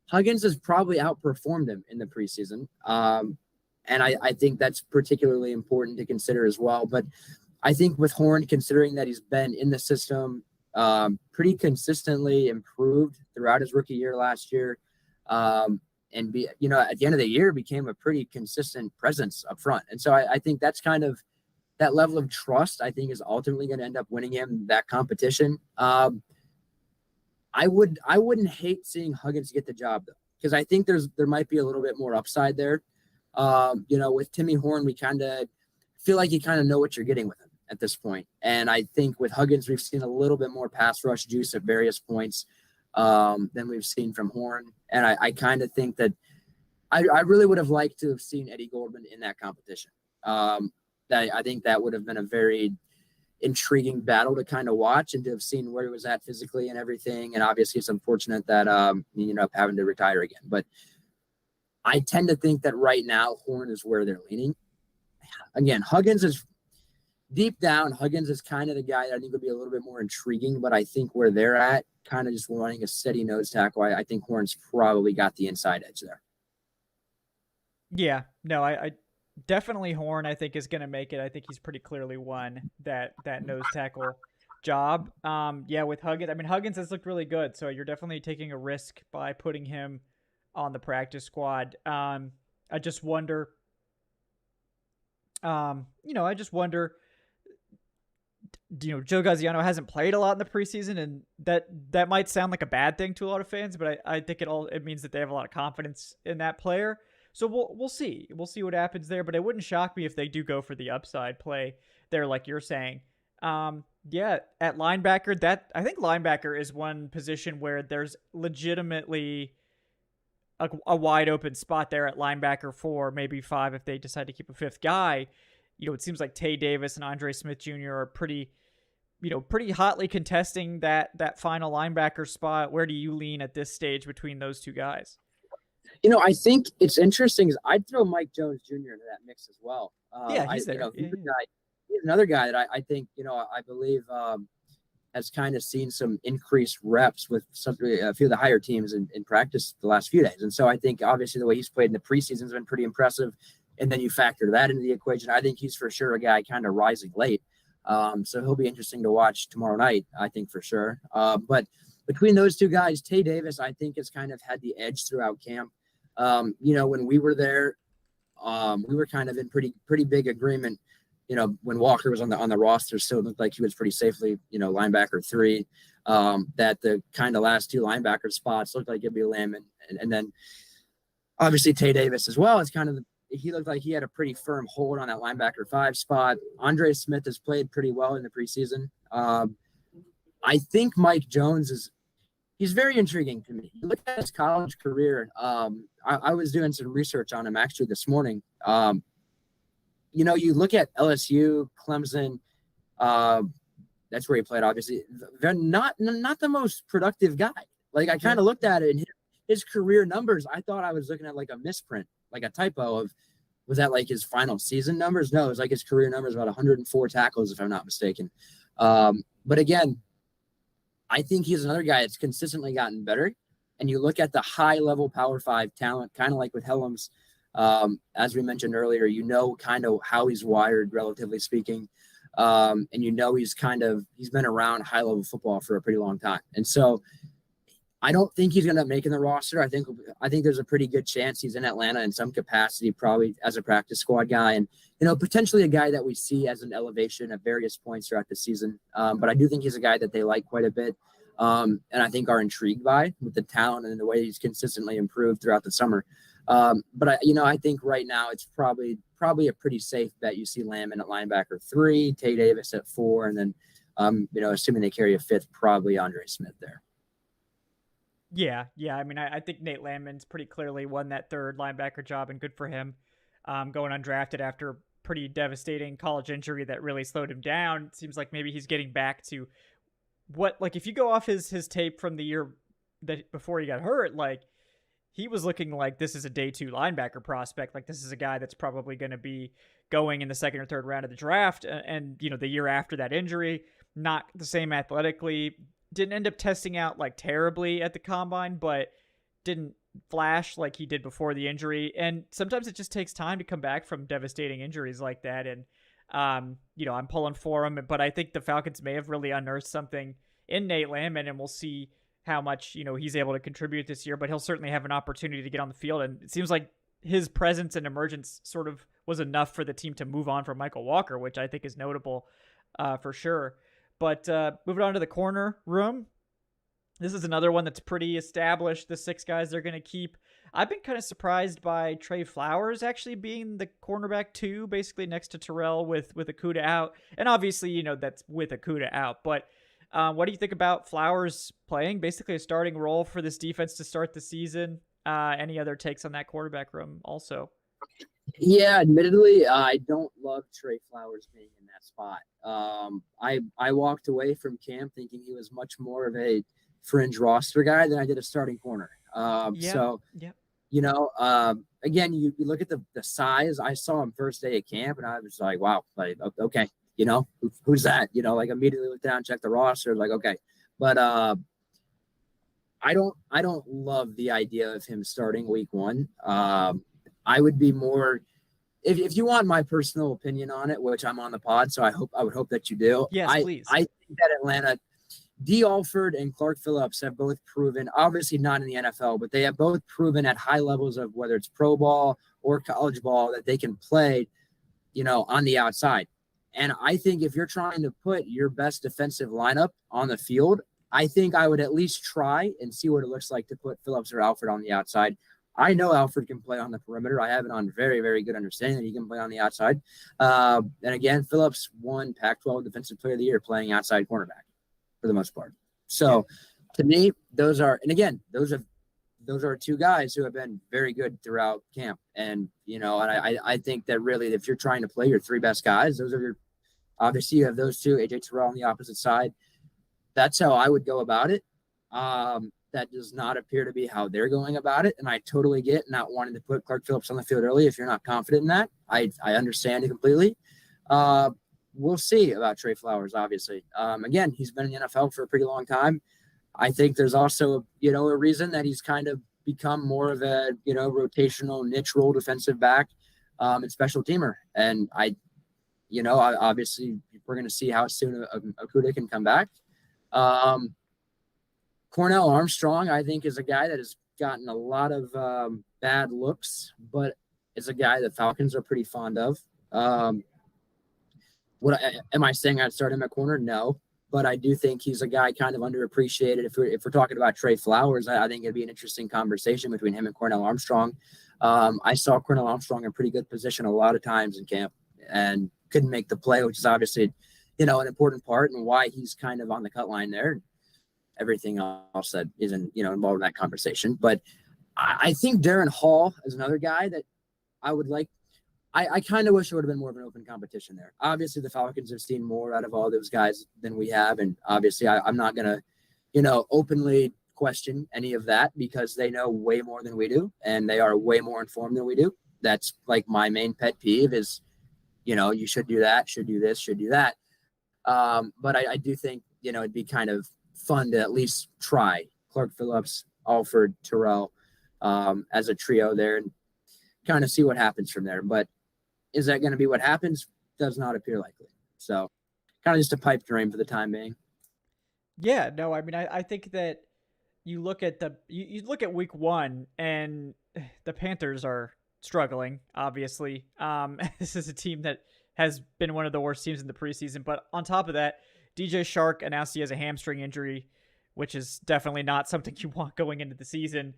Huggins has probably outperformed him in the preseason. And I think that's particularly important to consider as well. But I think with Horn, considering that he's been in the system pretty consistently improved throughout his rookie year last year, and at the end of the year became a pretty consistent presence up front. And so I think that's kind of that level of trust, I think, is ultimately going to end up winning him that competition. I wouldn't hate seeing Huggins get the job, though, because I think there might be a little bit more upside there. With Timmy Horn, we kind of feel like you kind of know what you're getting with him at this point. And I think with Huggins, we've seen a little bit more pass rush juice at various points than we've seen from Horn. And I kind of think that I really would have liked to have seen Eddie Goldman in that competition. I think that would have been a very intriguing battle to kind of watch and to have seen where he was at physically and everything. And obviously it's unfortunate that he ended up having to retire again. But I tend to think that right now Horn is where they're leaning. Again, Huggins is deep down. Huggins is kind of the guy that I think would be a little bit more intriguing, but I think where they're at, kind of just running a steady nose tackle, I think Horn's probably got the inside edge there. Yeah, no, I definitely Horn, I think, is going to make it. I think he's pretty clearly won that nose tackle job. With Huggins, Huggins has looked really good, so you're definitely taking a risk by putting him on the practice squad. I just wonder, I just wonder, Joe Gaziano hasn't played a lot in the preseason, and that might sound like a bad thing to a lot of fans, but I think it means that they have a lot of confidence in that player. So we'll see. We'll see what happens there, but it wouldn't shock me if they do go for the upside play there, like you're saying. Yeah, at linebacker, I think linebacker is one position where there's legitimately a wide open spot there at linebacker 4, maybe 5 if they decide to keep a fifth guy. It seems like Tay Davis and Andre Smith Jr. are pretty hotly contesting that final linebacker spot. Where do you lean at this stage between those two guys? I think it's interesting is I'd throw Mike Jones Jr. into that mix as well. Yeah, he's there. He's another guy that I think, I believe has kind of seen some increased reps with a few of the higher teams in practice the last few days. And so I think obviously the way he's played in the preseason has been pretty impressive. And then you factor that into the equation. I think he's for sure a guy kind of rising late. So he'll be interesting to watch tomorrow night, I think for sure. But between those two guys, Tay Davis, I think has kind of had the edge throughout camp. When we were there, we were kind of in pretty big agreement. When Walker was on the roster, still looked like he was pretty safely, linebacker 3. That the kind of last two linebacker spots looked like it'd be Lamb and then obviously Tay Davis as well. It's kind of he looked like he had a pretty firm hold on that linebacker 5 spot. Andre Smith has played pretty well in the preseason. I think Mike Jones he's very intriguing to me. Look at his college career. I was doing some research on him actually this morning. You look at LSU, Clemson, that's where he played, obviously. They're not the most productive guy. Like, I kind of looked at it, and his career numbers, I thought I was looking at, like, a misprint, like a typo of, was that, like, his final season numbers? No, it was, like, his career numbers, about 104 tackles, if I'm not mistaken. But, again, I think he's another guy that's consistently gotten better. And you look at the high-level Power 5 talent, kind of like with Helms, as we mentioned earlier, kind of how he's wired, relatively speaking. And he's been around high-level football for a pretty long time. And so I don't think he's going to make in the roster. I think there's a pretty good chance he's in Atlanta in some capacity, probably as a practice squad guy. And, potentially a guy that we see as an elevation at various points throughout the season. But I do think he's a guy that they like quite a bit. And I think are intrigued by with the talent and the way he's consistently improved throughout the summer. But I think right now it's probably a pretty safe bet. You see Lamb in at linebacker 3, Tay Davis at 4, and then, assuming they carry a 5th, probably Andre Smith there. Yeah. I mean, I think Nate Landman's pretty clearly won that 3rd linebacker job, and good for him. Going undrafted after a pretty devastating college injury that really slowed him down. It seems like maybe he's getting back to if you go off his tape from the year that before he got hurt, like, he was looking like this is a day 2 linebacker prospect. Like, this is a guy that's probably going to be going in the 2nd or 3rd round of the draft. And the year after that injury, not the same athletically, didn't end up testing out like terribly at the combine, but didn't flash like he did before the injury. And sometimes it just takes time to come back from devastating injuries like that. And, I'm pulling for him, but I think the Falcons may have really unearthed something in Nate Landman, and we'll see how much, he's able to contribute this year, but he'll certainly have an opportunity to get on the field. And it seems like his presence and emergence sort of was enough for the team to move on from Michael Walker, which I think is notable for sure. But moving on to the corner room, this is another one that's pretty established, the 6 guys they're going to keep. I've been kind of surprised by Trey Flowers actually being the cornerback 2, basically next to Terrell with Okudah out. And obviously, that's with Okudah out. But what do you think about Flowers playing basically a starting role for this defense to start the season? Any other takes on that quarterback room also? Yeah, admittedly, I don't love Trey Flowers being in that spot. I walked away from camp thinking he was much more of a fringe roster guy than I did a starting corner. Again, you look at the size. I saw him first day of camp, and I was like, wow, like, okay, who's that? Like, immediately looked down, checked the roster, like, okay. But I don't love the idea of him starting week 1. I would be more, if you want my personal opinion on it, which I'm on the pod, so I would hope that you do. Yes, please. I think that Atlanta, D. Alford and Clark Phillips have both proven, obviously not in the NFL, but they have both proven at high levels of whether it's pro ball or college ball that they can play on the outside. And I think if you're trying to put your best defensive lineup on the field, I think I would at least try and see what it looks like to put Phillips or Alfred on the outside. I know Alfred can play on the perimeter. I have it on very, very good understanding that he can play on the outside. And again, Phillips won Pac-12 Defensive Player of the Year playing outside cornerback for the most part. So to me, those are two guys who have been very good throughout camp. And, I think that really, if you're trying to play your three best guys, those are obviously you have those two, AJ Terrell on the opposite side. That's how I would go about it. That does not appear to be how they're going about it. And I totally get not wanting to put Clark Phillips on the field early if you're not confident in that. I understand it completely. We'll see about Trey Flowers, obviously. Again, he's been in the NFL for a pretty long time. I think there's also, a reason that he's kind of become more of a, rotational niche role defensive back and special teamer. And obviously we're going to see how soon Okudah can come back. Cornell Armstrong, I think, is a guy that has gotten a lot of bad looks, but is a guy that Falcons are pretty fond of. Am I saying I'd start him at corner? No, but I do think he's a guy kind of underappreciated. If we're talking about Trey Flowers, I think it'd be an interesting conversation between him and Cornell Armstrong. I saw Cornell Armstrong in pretty good position a lot of times in camp and couldn't make the play, which is obviously, an important part and why he's kind of on the cut line there. Everything else that isn't, involved in that conversation. But I think Darren Hall is another guy that I would like. I kind of wish it would have been more of an open competition there. Obviously, the Falcons have seen more out of all those guys than we have. And obviously, I'm not going to, openly question any of that because they know way more than we do. And they are way more informed than we do. That's like my main pet peeve is, you should do that, should do this, should do that. But I do think, it'd be kind of fun to at least try Clark Phillips, Alfred, Terrell as a trio there and kind of see what happens from there. But is that going to be what happens? Does not appear likely. So kind of just a pipe dream for the time being. Yeah, no, I mean, I think that you look at you look at week 1 and the Panthers are struggling, obviously. This is a team that has been one of the worst teams in the preseason. But on top of that, DJ Shark announced he has a hamstring injury, which is definitely not something you want going into the season.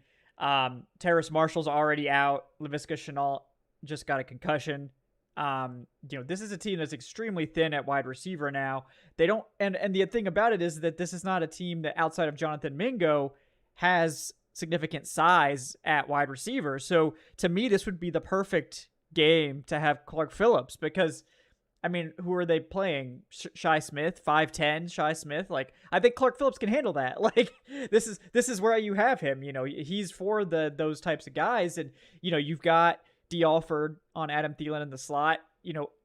Terrace Marshall's already out. Laviska Shenault just got a concussion. This is a team that's extremely thin at wide receiver now. They don't, and the thing about it is that this is not a team that outside of Jonathan Mingo has significant size at wide receiver. So to me, this would be the perfect game to have Clark Phillips because, I mean, who are they playing? Shi Smith, 5'10", Shi Smith. Like, I think Clark Phillips can handle that. Like, this is where you have him. He's for those types of guys, and you've got D. Alford on Adam Thielen in the slot.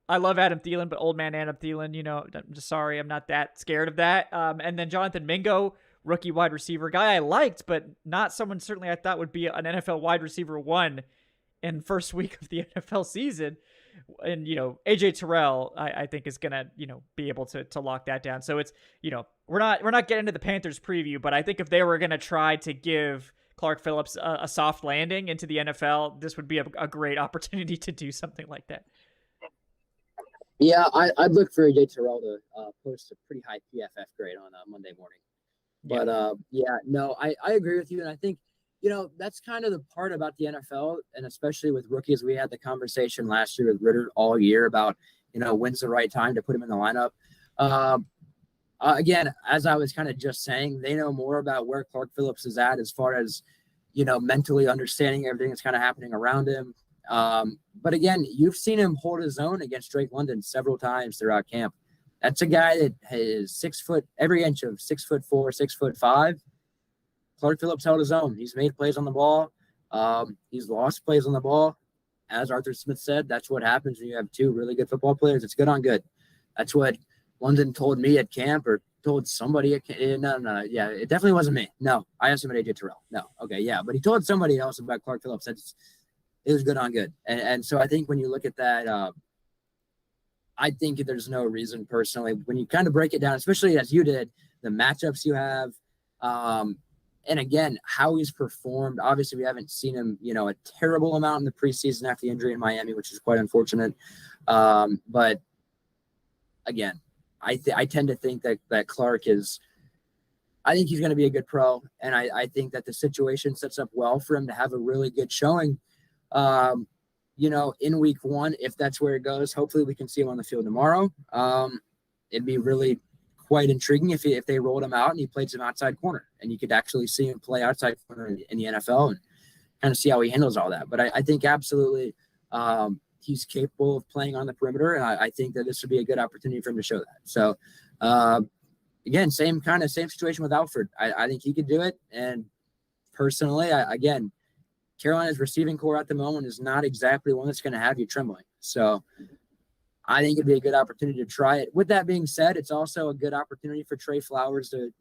I love Adam Thielen, but old man Adam Thielen. I'm just sorry, I'm not that scared of that. And then Jonathan Mingo, rookie wide receiver guy I liked, but not someone certainly I thought would be an NFL wide receiver 1 in first week of the NFL season. And, AJ Terrell, I think is going to, be able to lock that down. So it's, we're not getting into the Panthers preview, but I think if they were going to try to give Clark Phillips a soft landing into the NFL, this would be a great opportunity to do something like that. Yeah, I'd look for AJ Terrell to post a pretty high PFF grade on Monday morning. But I agree with you. And I think, that's kind of the part about the NFL, and especially with rookies. We had the conversation last year with Ritter all year about, when's the right time to put him in the lineup. Again, as I was kind of just saying, they know more about where Clark Phillips is at as far as, mentally understanding everything that's kind of happening around him. But again, you've seen him hold his own against Drake London several times throughout camp. That's a guy that is 6 foot, every inch of 6'4", 6'5". Clark Phillips held his own. He's made plays on the ball. He's lost plays on the ball. As Arthur Smith said, that's what happens when you have two really good football players. It's good on good. That's what London told me at camp or told somebody at camp. No. Yeah, it definitely wasn't me. No, I asked him at AJ Terrell. No. Okay, yeah. But he told somebody else about Clark Phillips. It was good on good. And so I think when you look at that, I think there's no reason personally, when you kind of break it down, especially as you did, the matchups you have, and again, how he's performed. Obviously, we haven't seen him, a terrible amount in the preseason after the injury in Miami, which is quite unfortunate. But again, I tend to think that Clark is. I think he's going to be a good pro, and I think that the situation sets up well for him to have a really good showing. In week one, if that's where it goes, hopefully we can see him on the field tomorrow. It'd be really quite intriguing if they rolled him out and he played some outside corner, and you could actually see him play outside corner in the NFL and kind of see how he handles all that. But I think absolutely he's capable of playing on the perimeter, and I think that this would be a good opportunity for him to show that. So, again, same situation with Alfred. I think he could do it. And personally, Carolina's receiving core at the moment is not exactly one that's going to have you trembling. So I think it'd be a good opportunity to try it. With that being said, it's also a good opportunity for Trey Flowers to,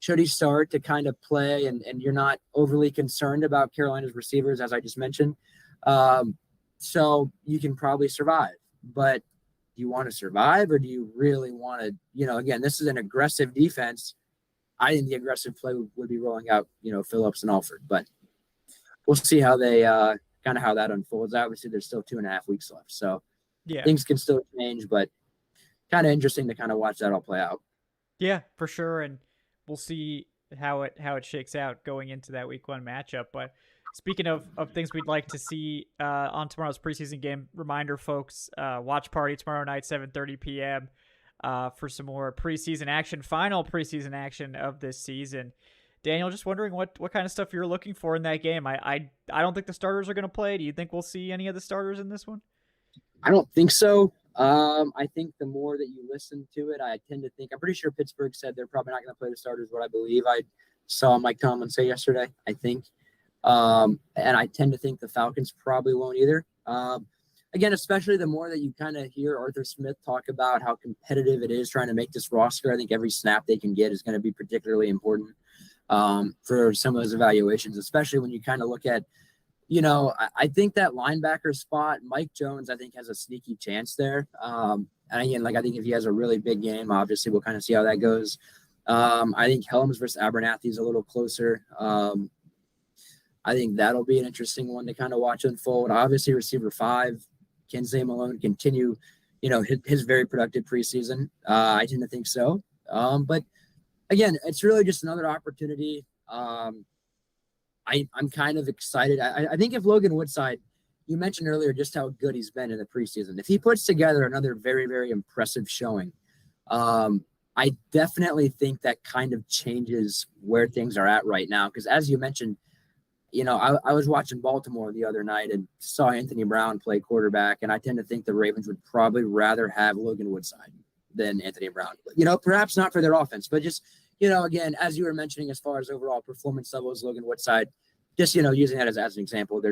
should he start, to kind of play and you're not overly concerned about Carolina's receivers, as I just mentioned. So you can probably survive. But do you want to survive, or do you really want to, again, this is an aggressive defense. I think the aggressive play would be rolling out, Phillips and Alford. But we'll see how they kind of how that unfolds. Obviously, there's still 2.5 weeks left. So yeah, things can still change, but kind of interesting to kind of watch that all play out. Yeah, for sure. And we'll see how it shakes out going into that week one matchup. But speaking of things we'd like to see on tomorrow's preseason game, reminder, folks, watch party tomorrow night, 7:30 p.m. For some more preseason action, final preseason action of this season. Daniel, just wondering what kind of stuff you're looking for in that game. I don't think the starters are going to play. Do you think we'll see any of the starters in this one? I don't think so. I think the more that you listen to it, I tend to think, I'm pretty sure Pittsburgh said they're probably not going to play the starters, what I believe I saw Mike Tomlin say yesterday, I think. And I tend to think the Falcons probably won't either. Again, especially the more that you kind of hear Arthur Smith talk about how competitive it is trying to make this roster, I think every snap they can get is going to be particularly important for some of those evaluations, especially when you kind of look at, I think that linebacker spot, Mike Jones, I think has a sneaky chance there. And again, I think if he has a really big game, obviously we'll kind of see how that goes. I think Helms versus Abernathy is a little closer. I think that'll be an interesting one to kind of watch unfold. Obviously, receiver 5, Kingsley Malone, continue, his very productive preseason. I tend to think so. But again, it's really just another opportunity. I'm kind of excited. I think if Logan Woodside, you mentioned earlier just how good he's been in the preseason. If he puts together another very, very impressive showing, I definitely think that kind of changes where things are at right now. Because as you mentioned, I was watching Baltimore the other night and saw Anthony Brown play quarterback, and I tend to think the Ravens would probably rather have Logan Woodside than Anthony Brown. Perhaps not for their offense, but just, again, as you were mentioning, as far as overall performance levels, Logan Woodside, just, using that as an example,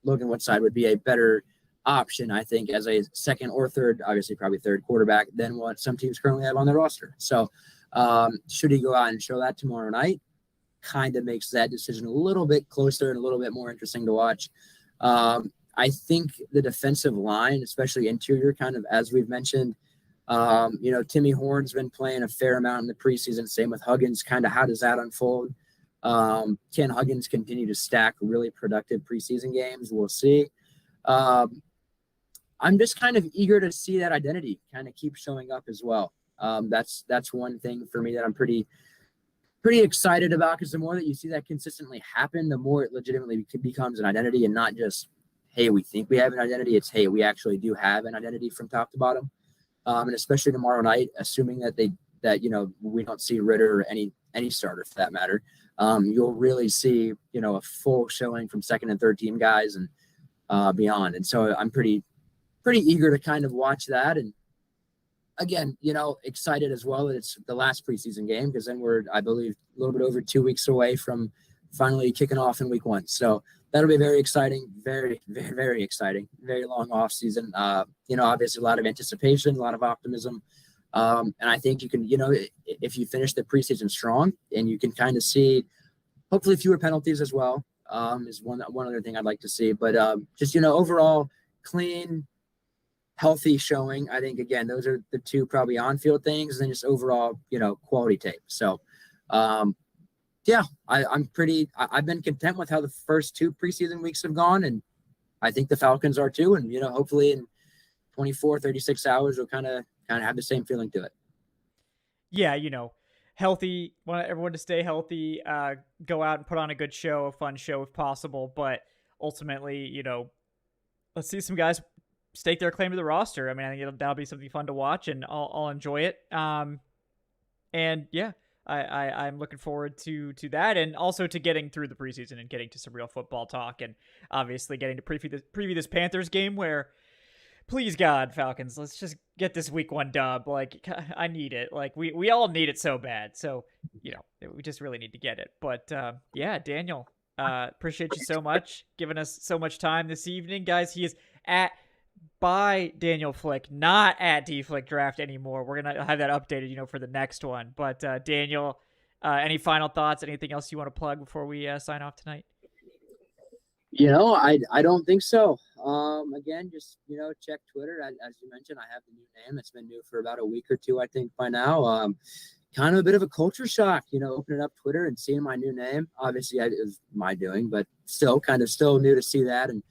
Logan Woodside would be a better option, I think, as a second or third, obviously probably third quarterback than what some teams currently have on their roster. So should he go out and show that tomorrow night, kind of makes that decision a little bit closer and a little bit more interesting to watch. I think the defensive line, especially interior, kind of as we've mentioned, Timmy Horn's been playing a fair amount in the preseason. Same with Huggins. Kind of how does that unfold? Can Huggins continue to stack really productive preseason games? We'll see. I'm just kind of eager to see that identity kind of keep showing up as well. That's one thing for me that I'm pretty excited about, because the more that you see that consistently happen, the more it legitimately becomes an identity, and not just, hey, we think we have an identity. It's, hey, we actually do have an identity from top to bottom. And especially tomorrow night, assuming that we don't see Ritter or any starter for that matter, you'll really see, a full showing from second and third team guys and beyond. And so I'm pretty eager to kind of watch that. And again, excited as well that it's the last preseason game, because then we're, I believe, a little bit over 2 weeks away from finally kicking off in week 1. So that'll be very exciting, very, very, very exciting, very long off season. Obviously a lot of anticipation, a lot of optimism. And I think you can, if you finish the preseason strong, and you can kind of see hopefully fewer penalties as well, is one other thing I'd like to see. But just, overall clean, healthy showing. I think, again, those are the two probably on-field things, and then just overall, quality tape. So, I've been content with how the first 2 preseason weeks have gone, and I think the Falcons are too. And, hopefully in 24, 36 hours will kind of have the same feeling to it. Yeah, healthy. Want everyone to stay healthy. Go out and put on a good show, a fun show if possible. But ultimately, let's see some guys stake their claim to the roster. I mean, I think that'll be something fun to watch, and I'll enjoy it. And yeah, I'm looking forward to that, and also to getting through the preseason and getting to some real football talk, and obviously getting to preview this Panthers game where, please God, Falcons, let's just get this week 1 dub. Like, I need it. Like, we all need it so bad. So, we just really need to get it. But yeah, Daniel, appreciate you so much, giving us so much time this evening, guys. He is by Daniel Flick, not at DFlick Draft anymore. We're gonna have that updated, for the next one. But Daniel, any final thoughts? Anything else you want to plug before we sign off tonight? I don't think so. Again, just, check Twitter. As you mentioned, I have the new name. It's been new for about a week or two, I think, by now. Kind of a bit of a culture shock, opening up Twitter and seeing my new name. Obviously, it was my doing, but still new to see that, and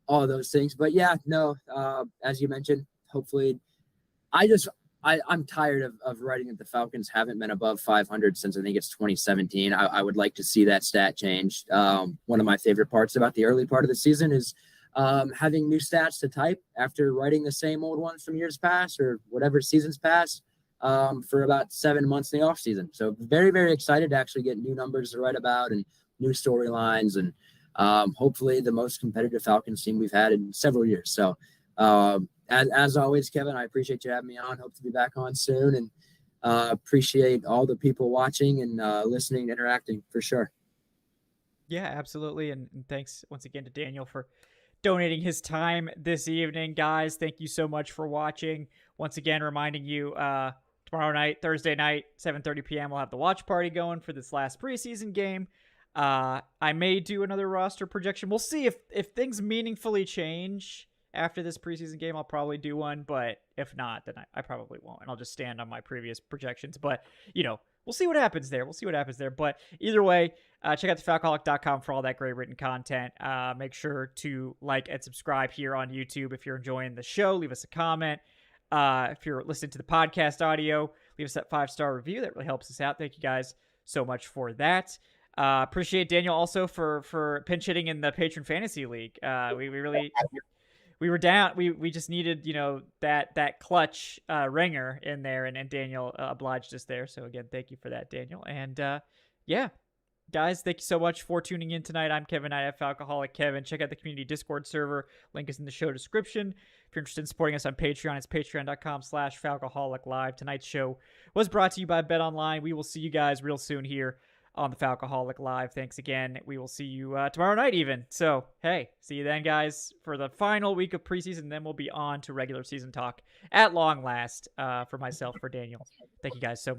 all of those things. But yeah, no, as you mentioned, hopefully, I'm tired of writing that the Falcons haven't been above 500 since I think it's 2017. I would like to see that stat changed. One of my favorite parts about the early part of the season is having new stats to type after writing the same old ones from years past or whatever seasons past for about 7 months in the off season. So very, very excited to actually get new numbers to write about and new storylines, and hopefully the most competitive Falcons team we've had in several years. So as always, Kevin, I appreciate you having me on. Hope to be back on soon, and appreciate all the people watching and listening, interacting for sure. Yeah, absolutely. And thanks once again to Daniel for donating his time this evening. Guys, thank you so much for watching. Once again, reminding you, tomorrow night, Thursday night, 7:30 p.m., we'll have the watch party going for this last preseason game. I may do another roster projection. We'll see if things meaningfully change after this preseason game. I'll probably do one, but if not, then I probably won't, and I'll just stand on my previous projections. But we'll see what happens there. But either way, check out thefalcoholic.com for all that great written content. Make sure to like and subscribe here on YouTube if you're enjoying the show. Leave us a comment. If you're listening to the podcast audio, leave us that 5-star review. That really helps us out. Thank you guys so much for that. Appreciate Daniel also for pinch hitting in the Patron Fantasy League. We were down. We just needed, that clutch ringer in there, and Daniel obliged us there. So again, thank you for that, Daniel. And yeah, guys, thank you so much for tuning in tonight. I'm Kevin Knight at Falcoholic Kevin. Check out the community Discord server. Link is in the show description. If you're interested in supporting us on Patreon, it's patreon.com/Falcoholic Live. Tonight's show was brought to you by BetOnline. We will see you guys real soon here on the Falcoholic Live. Thanks again. We will see you tomorrow night even. So, hey, see you then, guys, for the final week of preseason. Then we'll be on to regular season talk at long last for myself, for Daniel. Thank you guys so much.